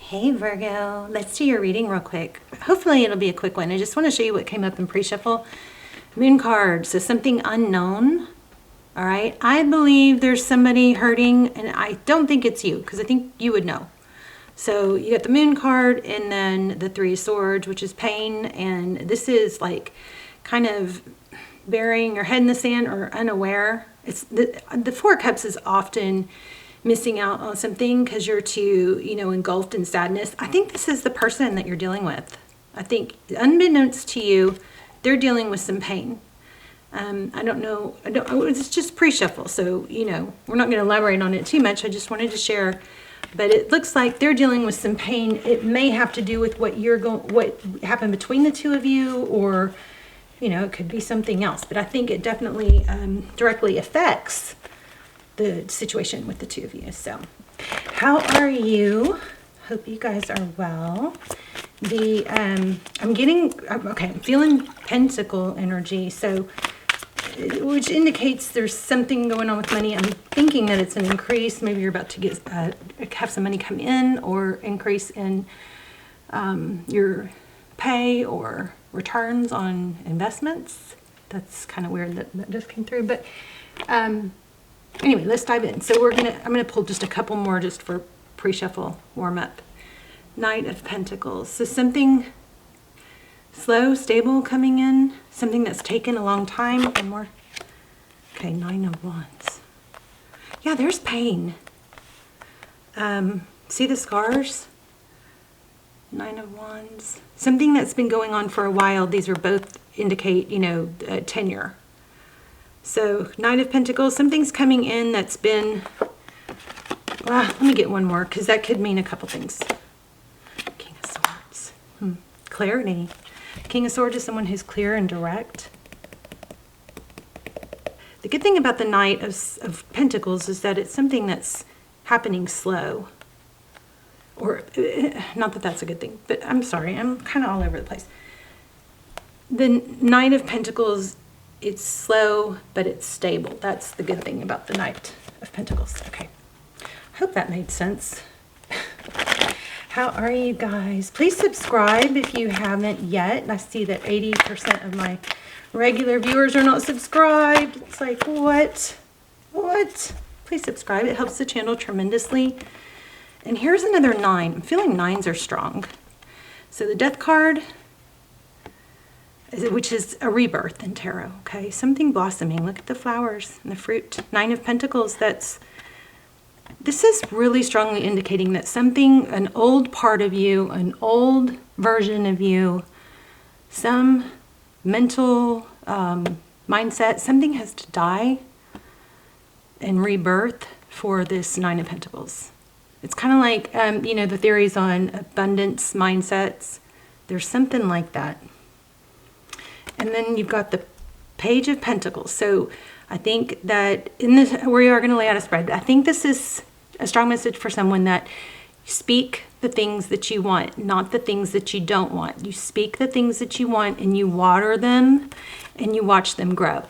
Hey Virgo, let's do your reading real quick. Hopefully it'll be a quick one. I just want to show you what came up in pre-shuffle. Moon card, so something unknown. All right, I believe there's somebody hurting, and I don't think it's you, because I think you would know. So you got the Moon card, and then the Three of Swords, which is pain, and this is like kind of burying your head in the sand or unaware. It's the Four of Cups is often missing out on something because you're too, engulfed in sadness. I think this is the person that you're dealing with. I think unbeknownst to you, they're dealing with some pain. I don't know. It's just pre-shuffle, so we're not going to elaborate on it too much. I just wanted to share. But it looks like they're dealing with some pain. It may have to do with what happened between the two of you, or it could be something else. But I think it definitely directly affects the situation with the two of you. So, how are you? Hope you guys are well. I'm feeling Pentacle energy, so which indicates there's something going on with money. I'm thinking that it's an increase. Maybe you're about to get have some money come in, or increase in your pay or returns on investments. That's kind of weird that just came through, but anyway, let's dive in. So I'm gonna pull just a couple more just for pre-shuffle warm up. Knight of Pentacles. So something slow, stable coming in. Something that's taken a long time. One more. Okay, Nine of Wands. Yeah, there's pain. See the scars? Nine of Wands. Something that's been going on for a while. These are both indicate, tenure. So, Knight of Pentacles, something's coming in that's been, let me get one more, because that could mean a couple things. King of Swords. Clarity. King of Swords is someone who's clear and direct. The good thing about the Knight of Pentacles is that it's something that's happening slow. Or, not that that's a good thing, but I'm sorry, I'm kind of all over the place. The Knight of Pentacles, it's slow, but it's stable. That's the good thing about the Knight of Pentacles. Okay. I hope that made sense. How are you guys? Please subscribe if you haven't yet. I see that 80% of my regular viewers are not subscribed. It's like, what? What? Please subscribe. It helps the channel tremendously. And here's another 9. I'm feeling 9s are strong. So the Death card, which is a rebirth in tarot, okay? Something blossoming. Look at the flowers and the fruit. Nine of Pentacles, this is really strongly indicating that something, an old part of you, an old version of you, some mental mindset, something has to die and rebirth for this Nine of Pentacles. It's kind of like, the theories on abundance mindsets. There's something like that. And then you've got the Page of Pentacles. So I think that we are going to lay out a spread. I think this is a strong message for someone that you speak the things that you want, not the things that you don't want. You speak the things that you want, and you water them, and you watch them grow.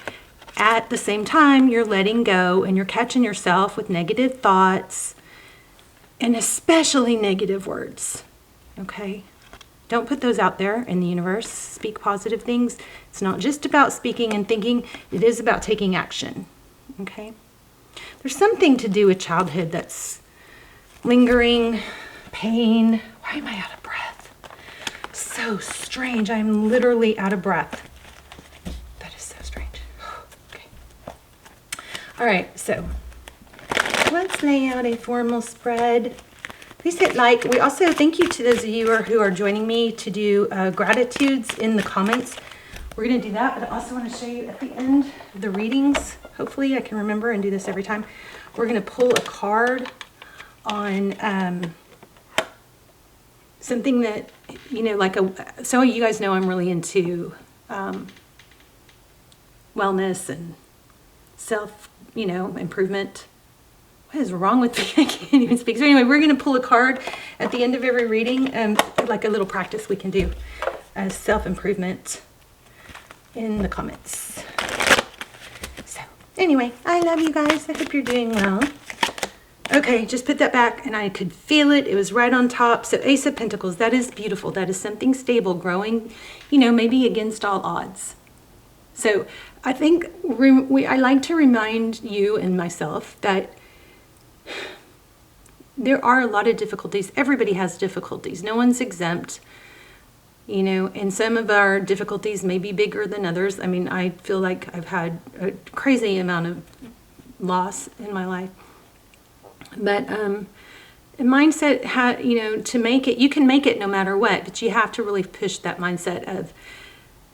At the same time, you're letting go, and you're catching yourself with negative thoughts, and especially negative words. Okay? Don't put those out there in the universe. Speak positive things. It's not just about speaking and thinking. It is about taking action. Okay? There's something to do with childhood that's lingering, pain. Why am I out of breath? So strange. I'm literally out of breath. That is so strange. Okay. All right, so let's lay out a formal spread. Please hit like. We also thank you to those of you who are joining me to do gratitudes in the comments. We're going to do that, but I also want to show you at the end of the readings. Hopefully I can remember and do this every time. We're going to pull a card on something that, so you guys know I'm really into wellness and self, improvement. What is wrong with me? I can't even speak. So anyway, we're going to pull a card at the end of every reading, like a little practice we can do as self-improvement in the comments. So anyway, I love you guys. I hope you're doing well. Okay, just put that back, and I could feel it. It was right on top. So Ace of Pentacles, that is beautiful. That is something stable, growing, you know, maybe against all odds. So I think I like to remind you and myself that there are a lot of difficulties. Everybody has difficulties. No one's exempt. You know, and some of our difficulties may be bigger than others. I mean, I feel like I've had a crazy amount of loss in my life. But mindset, you know, to make it, you can make it no matter what, but you have to really push that mindset of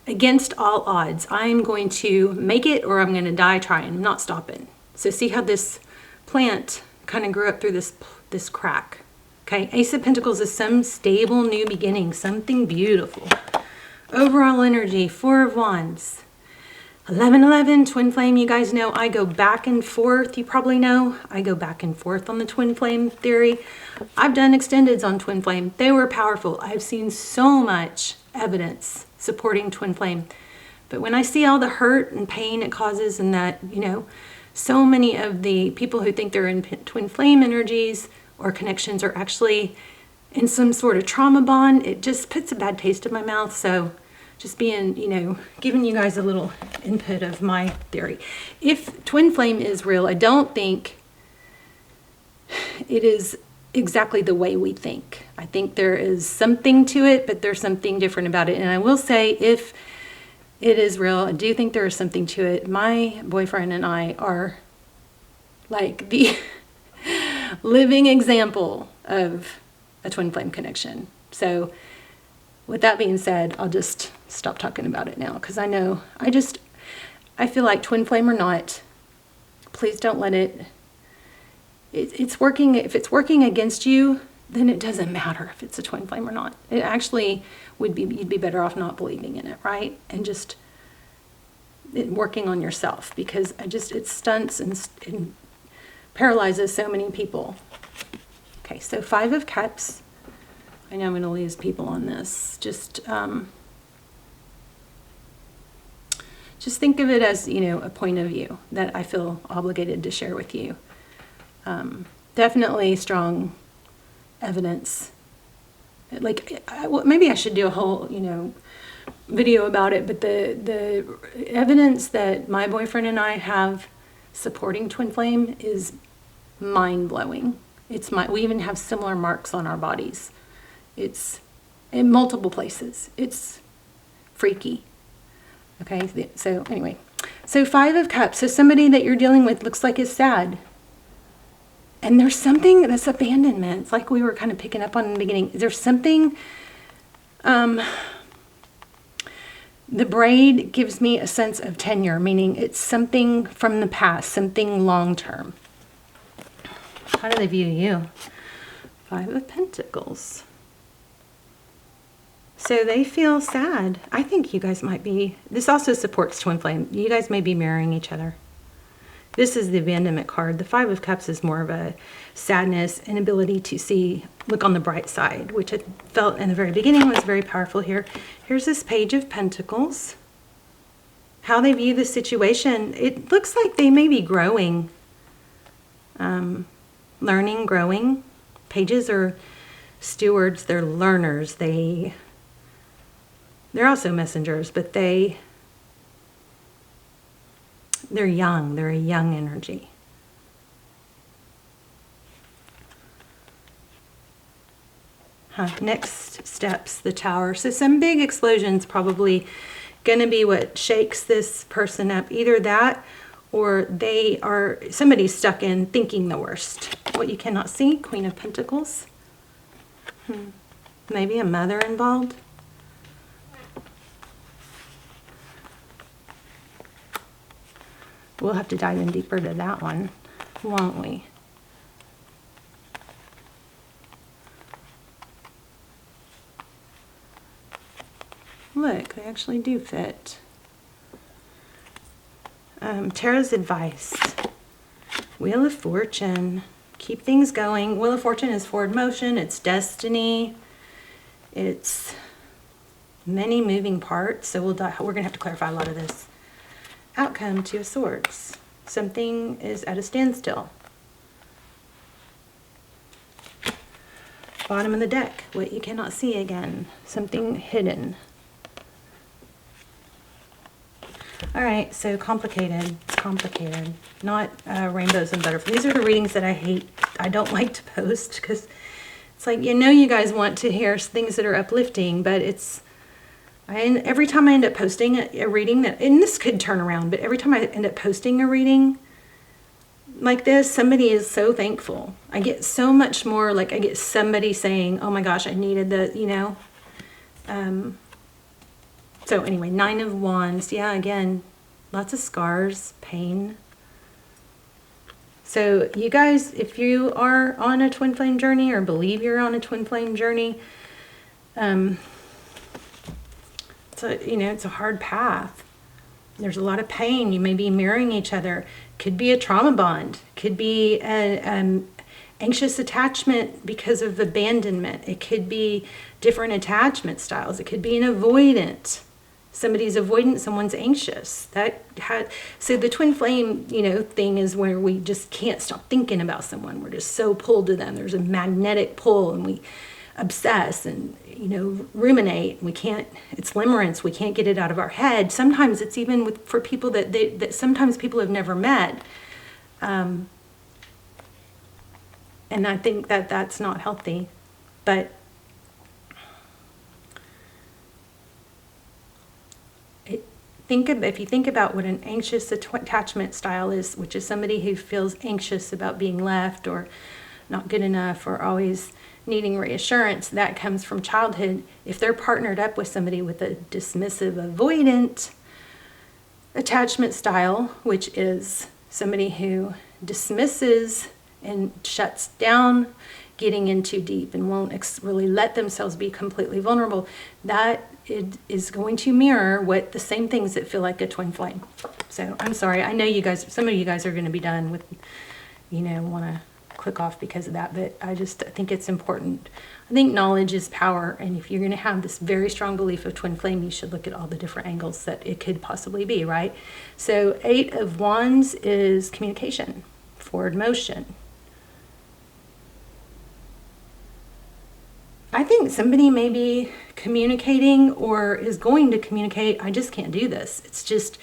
against all odds. I'm going to make it or I'm going to die trying. I'm not stopping. So see how this plant kind of grew up through this crack. Okay, Ace of Pentacles is some stable new beginning, something beautiful. Overall energy, Four of Wands. 1111, twin flame. You guys know I go back and forth. You probably know I go back and forth on the twin flame theory. I've done extendeds on twin flame. They were powerful. I've seen so much evidence supporting twin flame. But when I see all the hurt and pain it causes, and that, you know, so many of the people who think they're in twin flame energies or connections are actually in some sort of trauma bond, it just puts a bad taste in my mouth. So just being, you know, giving you guys a little input of my theory. If twin flame is real, I don't think it is exactly the way we think. I think there is something to it, but there's something different about it. And I will say, if it is real, I do think there is something to it. My boyfriend and I are like the living example of a twin flame connection. So with that being said, I'll just stop talking about it now, because I feel like twin flame or not, please don't let it's working. If it's working against you, then it doesn't matter if it's a twin flame or not. It actually you'd be better off not believing in it, right? And just working on yourself, because it stunts and paralyzes so many people. Okay, so Five of Cups. I know I'm going to lose people on this. Just think of it as, you know, a point of view that I feel obligated to share with you. Definitely strong evidence. Like, maybe I should do a whole, you know, video about it, but the evidence that my boyfriend and I have supporting twin flame is mind-blowing. We even have similar marks on our bodies. It's in multiple places. It's freaky. Okay, so anyway. So Five of Cups. So somebody that you're dealing with looks like is sad. And there's something that's abandonment. It's like we were kind of picking up on in the beginning. There's something, the braid gives me a sense of tenure, meaning it's something from the past, something long-term. How do they view you? Five of Pentacles. So they feel sad. I think you guys might be, this also supports twin flame. You guys may be mirroring each other. This is the abandonment card. The Five of Cups is more of a sadness, inability to look on the bright side, which I felt in the very beginning was very powerful here. Here's this Page of Pentacles. How they view the situation. It looks like they may be growing, learning, growing. Pages are stewards. They're learners. They're also messengers, but they're young. They're a young energy. Next steps, the Tower. So some big explosions probably going to be what shakes this person up. Either that, or somebody's stuck in thinking the worst. What you cannot see, Queen of Pentacles. Maybe a mother involved. We'll have to dive in deeper to that one, won't we? Look, they actually do fit. Tarot's advice. Wheel of Fortune. Keep things going. Wheel of Fortune is forward motion. It's destiny. It's many moving parts. So we're going to have to clarify a lot of this. Outcome, Two of Swords. Something is at a standstill. Bottom of the deck, what you cannot see again. Something hidden. All right, so complicated. It's complicated. Not rainbows and butterflies. These are the readings that I hate. I don't like to post because it's like, you know, you guys want to hear things that are uplifting, but it's, every time I end up posting a reading that, and this could turn around, but every time I end up posting a reading like this, somebody is so thankful. I get so much more, like I get somebody saying, oh my gosh, I needed the, you know. So anyway, 9 of Wands. Yeah, again, lots of scars, pain. So you guys, if you are on a twin flame journey or believe you're on a twin flame journey, it's a, you know, it's a hard path. There's a lot of pain. You may be mirroring each other. Could be a trauma bond. Could be an anxious attachment because of abandonment. It could be different attachment styles. It could be an avoidant. Somebody's avoidant, someone's anxious. So the twin flame, you know, thing is where we just can't stop thinking about someone. We're just so pulled to them. There's a magnetic pull, and we obsess and, you know, ruminate. We can't, it's limerence. We can't get it out of our head. Sometimes it's even for people that sometimes people have never met. And I think that that's not healthy. But if you think about what an anxious attachment style is, which is somebody who feels anxious about being left or not good enough or always needing reassurance, that comes from childhood. If they're partnered up with somebody with a dismissive, avoidant attachment style, which is somebody who dismisses and shuts down getting in too deep and won't really let themselves be completely vulnerable, that it is going to mirror what the same things that feel like a twin flame. So I'm sorry, I know you guys, some of you guys are going to be done with, you know, want to click off because of that, but I think it's important. I think knowledge is power, and if you're going to have this very strong belief of twin flame, you should look at all the different angles that it could possibly be, right? So 8 of Wands is communication, forward motion. I think somebody may be communicating or is going to communicate. I just can't do this. It's just,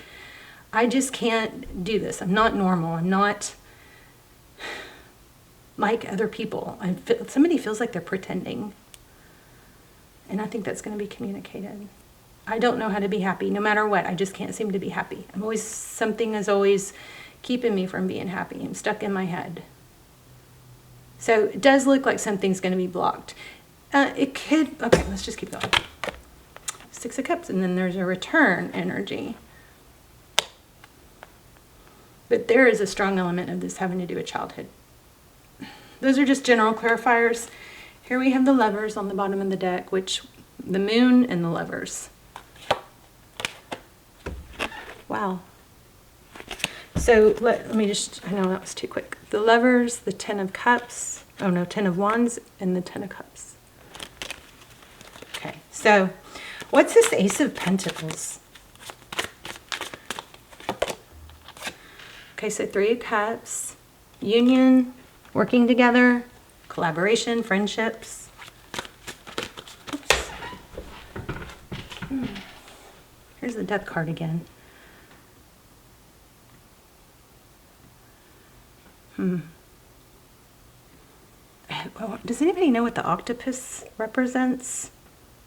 I just can't do this. I'm not normal. I'm not like other people. Somebody feels like they're pretending. And I think that's going to be communicated. I don't know how to be happy. No matter what, I just can't seem to be happy. Something is always keeping me from being happy. I'm stuck in my head. So it does look like something's going to be blocked. It could, okay, let's just keep going. 6 of Cups, and then there's a return energy. But there is a strong element of this having to do with childhood. Those are just general clarifiers. Here we have the Lovers on the bottom of the deck, which the Moon and the Lovers. Wow. So let me just, I know that was too quick. The Lovers, the 10 of Cups, oh no, 10 of Wands, and the 10 of Cups. Okay, so what's this Ace of Pentacles? Okay, so 3 of Cups, union, working together, collaboration, friendships. Oops. Here's the Death card again. Does anybody know what the octopus represents?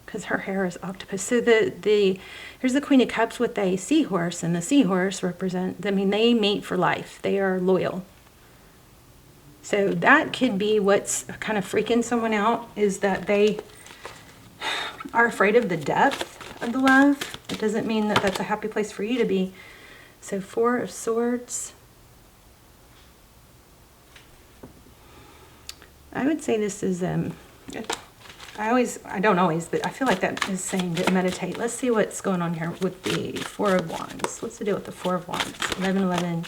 Because her hair is octopus. So here's the Queen of Cups with a seahorse, and the seahorse represent, I mean, they mate for life. They are loyal. So that could be what's kind of freaking someone out, is that they are afraid of the depth of the love. It doesn't mean that that's a happy place for you to be. So 4 of Swords. I would say this is, I don't always, but I feel like that is saying to meditate. Let's see what's going on here with the 4 of Wands. What's the deal with the 4 of Wands? 11, 11.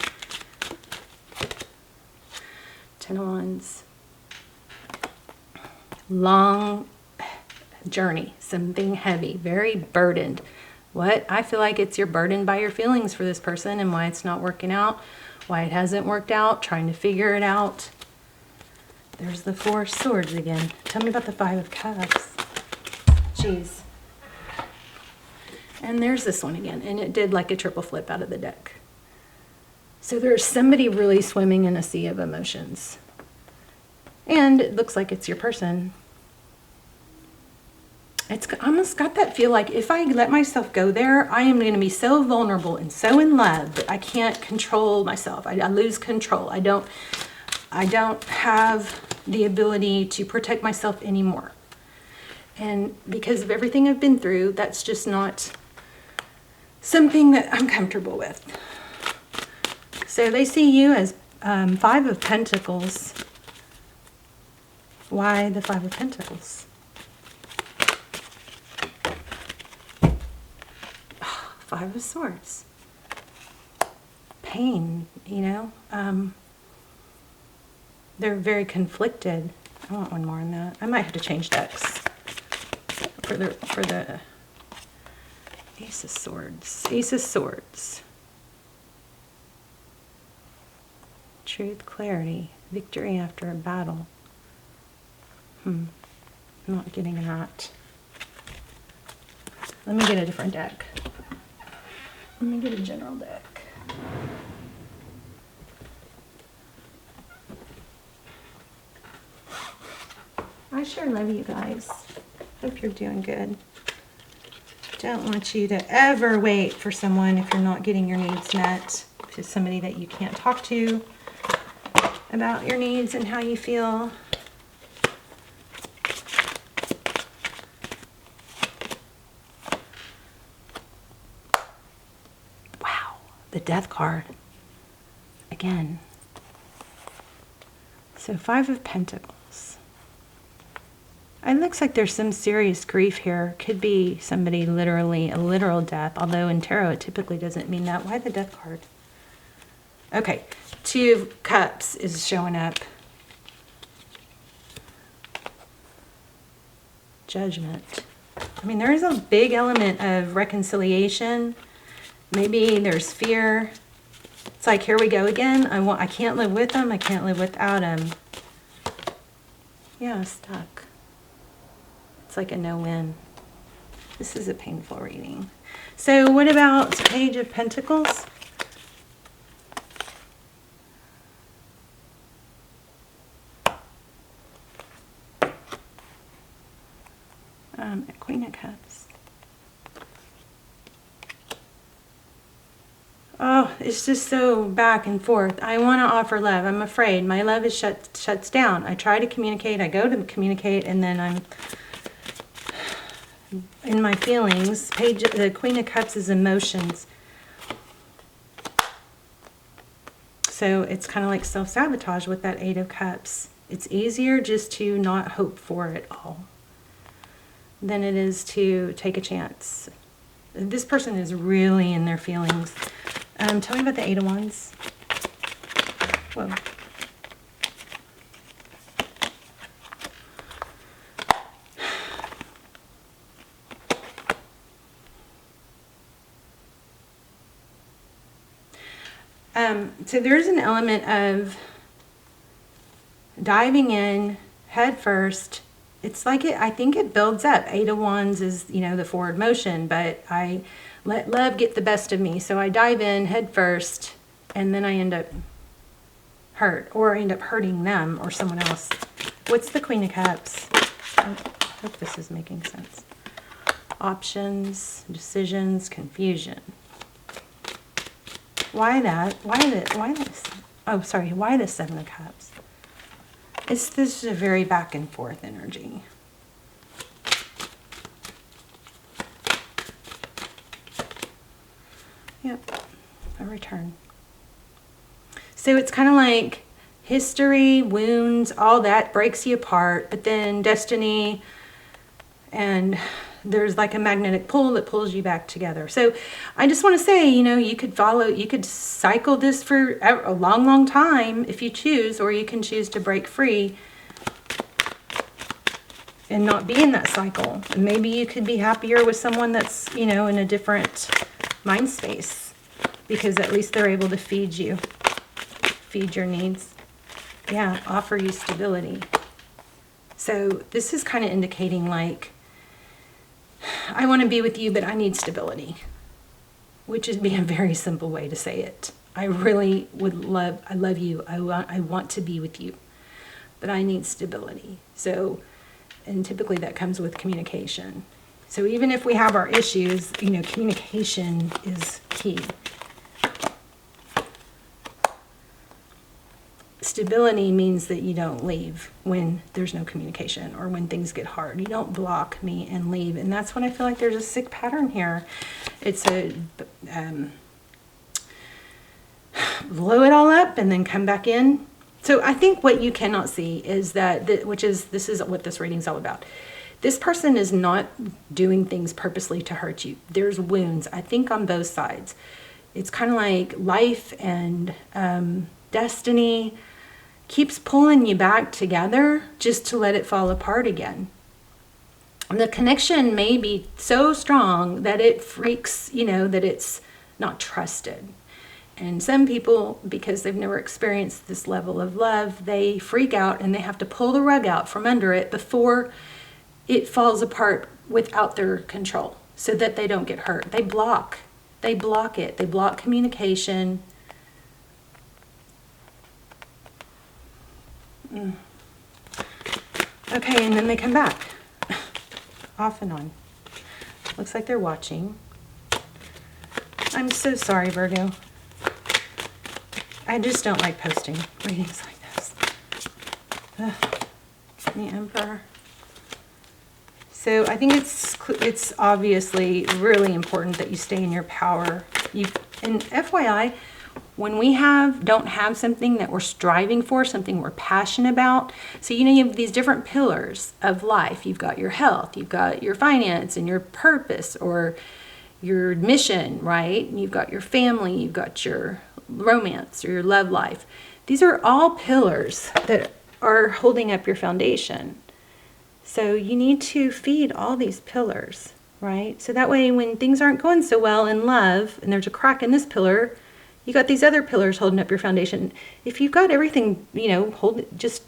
10 of Wands. Long journey, something heavy, very burdened. What? I feel like you're burdened by your feelings for this person and why it's not working out, why it hasn't worked out, trying to figure it out. There's the Four of Swords again. Tell me about the Five of Cups. Jeez. And there's this one again, and it did like a triple flip out of the deck. So there's somebody really swimming in a sea of emotions. And it looks like it's your person. It's almost got that feel like if I let myself go there, I am going to be so vulnerable and so in love that I can't control myself. I lose control. I don't have the ability to protect myself anymore. And because of everything I've been through, that's just not something that I'm comfortable with. So they see you as Five of Pentacles. Why the Five of Pentacles? Oh, Five of Swords. Pain, you know. They're very conflicted. I want one more on that. I might have to change decks for the Ace of Swords. Ace of Swords. Truth, clarity, victory after a battle. I'm not getting that. Let me get a different deck. Let me get a general deck. I sure love you guys. Hope you're doing good. Don't want you to ever wait for someone if you're not getting your needs met. To somebody that you can't talk to about your needs and how you feel. Wow, the Death card. Again. So Five of Pentacles. It looks like there's some serious grief here. Could be somebody literally, a literal death. Although in tarot it typically doesn't mean that. Why the Death card? Okay, Two of Cups is showing up. Judgment. I mean, there is a big element of reconciliation. Maybe there's fear. It's like, here we go again. I can't live with him. I can't live without him. Yeah, stuck. It's like a no-win. This is a painful reading. So what about Page of Pentacles? Queen of Cups. Oh, it's just so back and forth. I want to offer love. I'm afraid. My love is shuts down. I try to communicate. I go to communicate, and then I'm in my feelings. The Queen of Cups is emotions. So it's kind of like self-sabotage with that Eight of Cups. It's easier just to not hope for it all than it is to take a chance. This person is really in their feelings. Tell me about the Eight of Wands. Whoa. So there's an element of diving in head first. It's like I think it builds up. Eight of Wands is, you know, the forward motion, but I let love get the best of me. So I dive in head first, and then I end up hurt, or end up hurting them or someone else. What's the Queen of Cups? I hope this is making sense. Options, decisions, confusion. Why that? Why this? Oh, sorry. Why the Seven of Cups? This is a very back and forth energy. Yep, a return. So it's kind of like history, wounds, all that breaks you apart, but then destiny, and there's like a magnetic pull that pulls you back together. So I just want to say, you know, you could cycle this for a long, long time if you choose, or you can choose to break free and not be in that cycle. And maybe you could be happier with someone that's, you know, in a different mind space, because at least they're able to feed you, feed your needs. Yeah, offer you stability. So this is kind of indicating like, I want to be with you, but I need stability, which would be a very simple way to say it. I really would love, I love you. I want to be with you, but I need stability. So, and typically that comes with communication. So even if we have our issues, you know, communication is key. Stability means that you don't leave when there's no communication or when things get hard. You don't block me and leave. And that's when I feel like there's a sick pattern here. It's a blow it all up and then come back in. So I think what you cannot see is that, this is what this reading's all about. This person is not doing things purposely to hurt you. There's wounds, I think, on both sides. It's kind of like life and destiny keeps pulling you back together just to let it fall apart again. The connection may be so strong that it freaks, you know, that it's not trusted. And some people, because they've never experienced this level of love, they freak out and they have to pull the rug out from under it before it falls apart without their control so that they don't get hurt. They block it. They block communication. Okay, and then they come back. Off and on. Looks like they're watching. I'm so sorry, Virgo. I just don't like posting readings like this. Ugh. The Emperor. So I think it's obviously really important that you stay in your power. And FYI, when we don't have something that we're striving for, something we're passionate about, so you know you have these different pillars of life. You've got your health, you've got your finance and your purpose or your mission, right? You've got your family, you've got your romance or your love life. These are all pillars that are holding up your foundation. So you need to feed all these pillars, right? So that way when things aren't going so well in love and there's a crack in this pillar, you got these other pillars holding up your foundation. If you've got everything, you know, just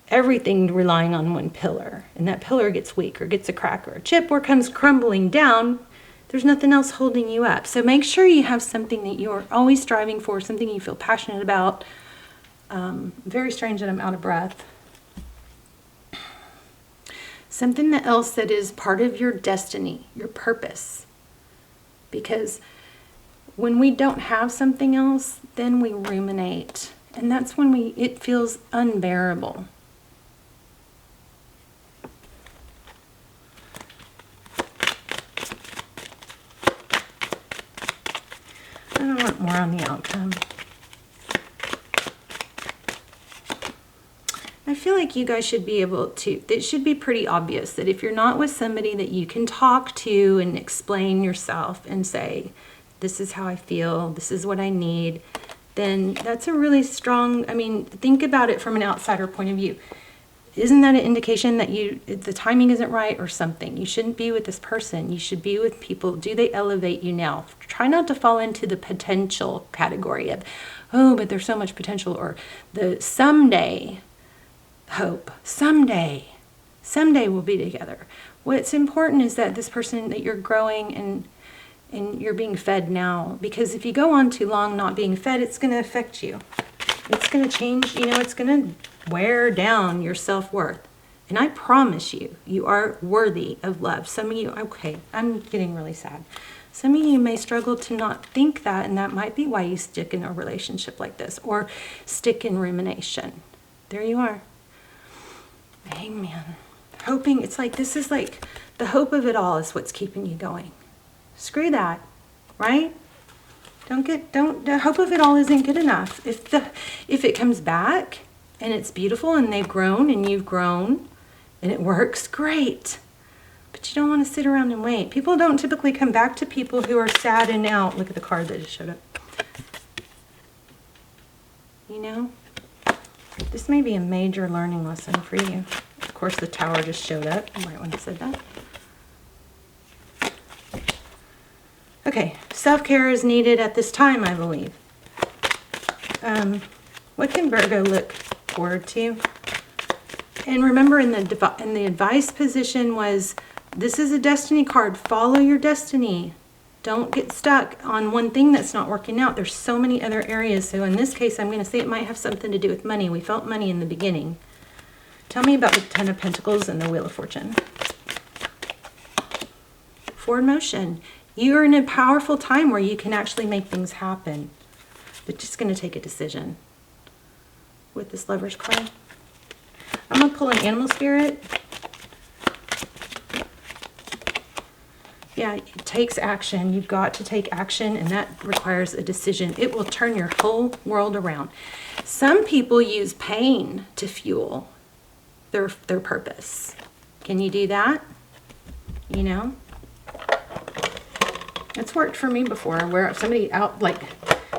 everything relying on one pillar, and that pillar gets weak or gets a crack or a chip or comes crumbling down, there's nothing else holding you up. So make sure you have something that you're always striving for, something you feel passionate about. Very strange that I'm out of breath. Something else that is part of your destiny, your purpose. Because when we don't have something else, then we ruminate. And that's when it feels unbearable. I want more on the outcome. I feel like you guys should be able to, it should be pretty obvious that if you're not with somebody that you can talk to and explain yourself and say, this is how I feel, this is what I need, then that's a really strong, I mean, think about it from an outsider point of view. Isn't that an indication that the timing isn't right or something? You shouldn't be with this person. You should be with people. Do they elevate you now? Try not to fall into the potential category of, oh, but there's so much potential, or the someday hope. Someday we'll be together. What's important is that this person, that you're growing and you're being fed now. Because if you go on too long not being fed, it's going to affect you. It's going to change, it's going to wear down your self-worth. And I promise you, you are worthy of love. Some of you, okay, I'm getting really sad. Some of you may struggle to not think that, and that might be why you stick in a relationship like this, or stick in rumination. There you are. Amen. Hoping, it's like, this is like, the hope of it all is what's keeping you going. Screw that, right? The hope of it all isn't good enough. If it comes back and it's beautiful and they've grown and you've grown and it works, great. But you don't want to sit around and wait. People don't typically come back to people who are sad and out. Look at the card that just showed up. This may be a major learning lesson for you. Of course, the Tower just showed up. You might want to say that. Okay, self-care is needed at this time, I believe. What can Virgo look forward to. And remember, in the advice position was, this is a destiny card. Follow your destiny. Don't get stuck on one thing that's not working out. There's so many other areas. So in this case, I'm going to say it might have something to do with money. We felt money in the beginning. Tell me about the Ten of Pentacles and the Wheel of Fortune. Forward motion. You are in a powerful time where you can actually make things happen. But just going to take a decision with this Lover's card. I'm going to pull an animal spirit. Yeah, it takes action. You've got to take action, and that requires a decision. It will turn your whole world around. Some people use pain to fuel their purpose. Can you do that? You know? It's worked for me before, where somebody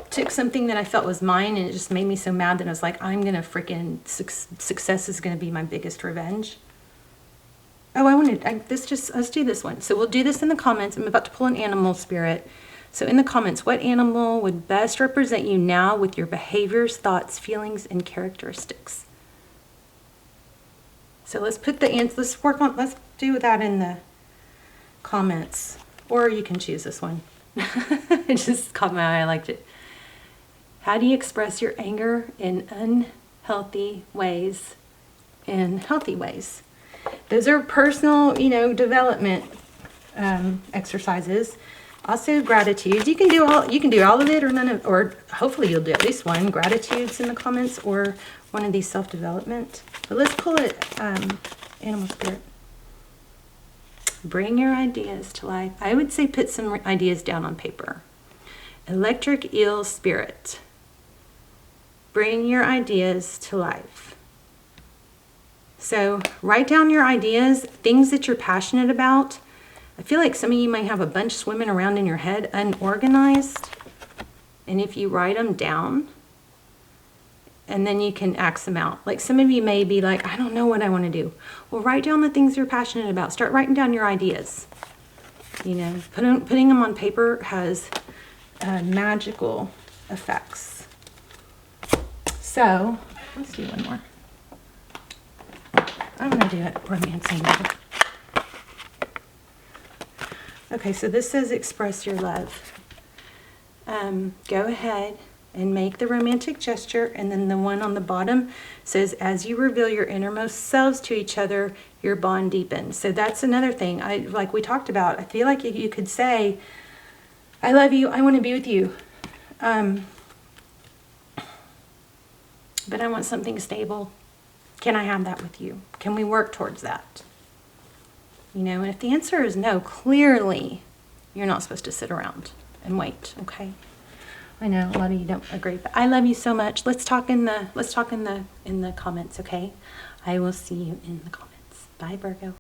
took something that I felt was mine, and it just made me so mad that I was like, I'm gonna freaking, success is gonna be my biggest revenge. Oh, let's do this one. So we'll do this in the comments. I'm about to pull an animal spirit. So in the comments, what animal would best represent you now with your behaviors, thoughts, feelings, and characteristics? So let's put the answer, let's do that in the comments. Or you can choose this one. It just caught my eye, I liked it. How do you express your anger in unhealthy ways and healthy ways? Those are personal, development exercises. Also, gratitude. You can do all of it, or none of, or hopefully you'll do at least one. Gratitudes in the comments, or one of these self-development. But let's pull it, animal spirit. Bring your ideas to life. I would say put some ideas down on paper. Electric eel spirit. Bring your ideas to life. So write down your ideas, things that you're passionate about. I feel like some of you might have a bunch swimming around in your head, unorganized. And if you write them down, and then you can axe them out. Like some of you may be like, I don't know what I want to do. Well, write down the things you're passionate about. Start writing down your ideas. Putting them on paper has magical effects. So, let's do one more. I'm going to do it romancing. Okay, so this says express your love. Go ahead and make the romantic gesture, and then the one on the bottom says, as you reveal your innermost selves to each other, your bond deepens. So that's another thing, like we talked about. I feel like you could say, I love you, I want to be with you, but I want something stable. Can I have that with you? Can we work towards that? And if the answer is no, clearly you're not supposed to sit around and wait, okay? I know a lot of you don't agree, but I love you so much. Let's talk in the comments, okay? I will see you in the comments. Bye, Virgo.